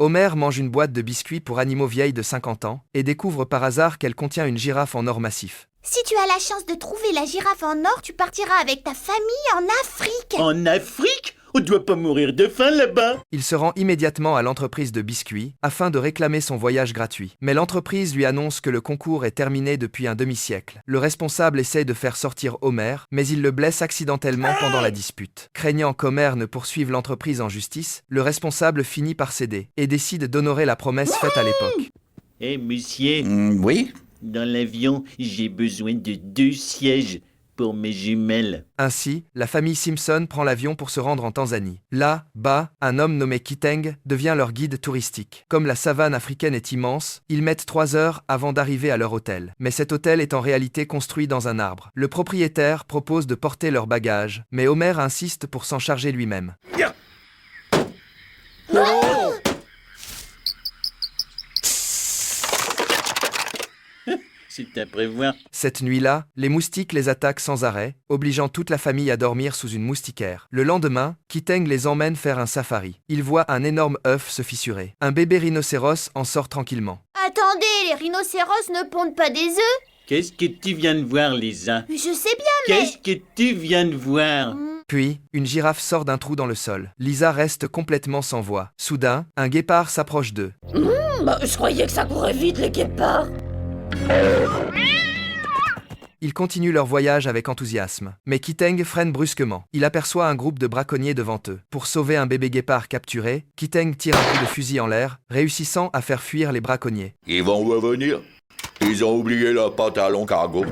Homer mange une boîte de biscuits pour animaux vieilles de 50 ans et découvre par hasard qu'elle contient une girafe en or massif. Si tu as la chance de trouver la girafe en or, tu partiras avec ta famille en Afrique. En Afrique? On doit pas mourir de faim là-bas. Il se rend immédiatement à l'entreprise de biscuits afin de réclamer son voyage gratuit. Mais l'entreprise lui annonce que le concours est terminé depuis un demi-siècle. Le responsable essaie de faire sortir Homer, mais il le blesse accidentellement pendant la dispute. Craignant qu'Homer ne poursuive l'entreprise en justice, le responsable finit par céder et décide d'honorer la promesse faite à l'époque. Monsieur, Oui? dans l'avion, j'ai besoin de 2 sièges pour mes jumelles. Ainsi, la famille Simpson prend l'avion pour se rendre en Tanzanie. Là-bas, un homme nommé Kiteng devient leur guide touristique. Comme la savane africaine est immense, ils mettent 3 heures avant d'arriver à leur hôtel. Mais cet hôtel est en réalité construit dans un arbre. Le propriétaire propose de porter leurs bagages, mais Homer insiste pour s'en charger lui-même. C'est à prévoir. Cette nuit-là, les moustiques les attaquent sans arrêt, obligeant toute la famille à dormir sous une moustiquaire. Le lendemain, Kiteng les emmène faire un safari. Il voit un énorme œuf se fissurer. Un bébé rhinocéros en sort tranquillement. Attendez, les rhinocéros ne pondent pas des œufs. Qu'est-ce que tu viens de voir, Lisa? Je sais bien, mais... Qu'est-ce que tu viens de voir? Puis, une girafe sort d'un trou dans le sol. Lisa reste complètement sans voix. Soudain, un guépard s'approche d'eux. Je croyais que ça courait vite, les guépards. Ils continuent leur voyage avec enthousiasme. Mais Kiteng freine brusquement. Il aperçoit un groupe de braconniers devant eux. Pour sauver un bébé guépard capturé, Kiteng tire un coup de fusil en l'air, réussissant à faire fuir les braconniers. Ils vont revenir. Ils ont oublié leur pantalon cargo.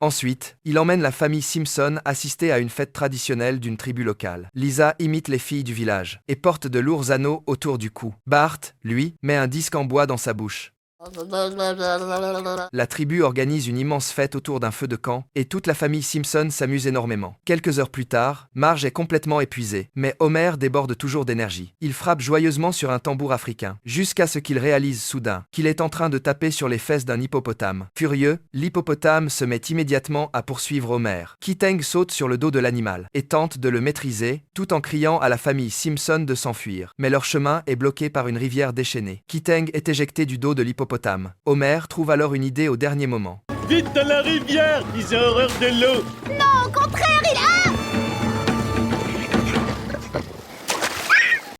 Ensuite, il emmène la famille Simpson assister à une fête traditionnelle d'une tribu locale. Lisa imite les filles du village et porte de lourds anneaux autour du cou. Bart, lui, met un disque en bois dans sa bouche. La tribu organise une immense fête autour d'un feu de camp, et toute la famille Simpson s'amuse énormément. Quelques heures plus tard, Marge est complètement épuisée, mais Homer déborde toujours d'énergie. Il frappe joyeusement sur un tambour africain, jusqu'à ce qu'il réalise soudain qu'il est en train de taper sur les fesses d'un hippopotame. Furieux, l'hippopotame se met immédiatement à poursuivre Homer. Kiteng saute sur le dos de l'animal, et tente de le maîtriser, tout en criant à la famille Simpson de s'enfuir. Mais leur chemin est bloqué par une rivière déchaînée. Kiteng est éjecté du dos de l'hippopotame. Homer trouve alors une idée au dernier moment. Vite dans la rivière! Ils ont horreur de l'eau! Non, au contraire.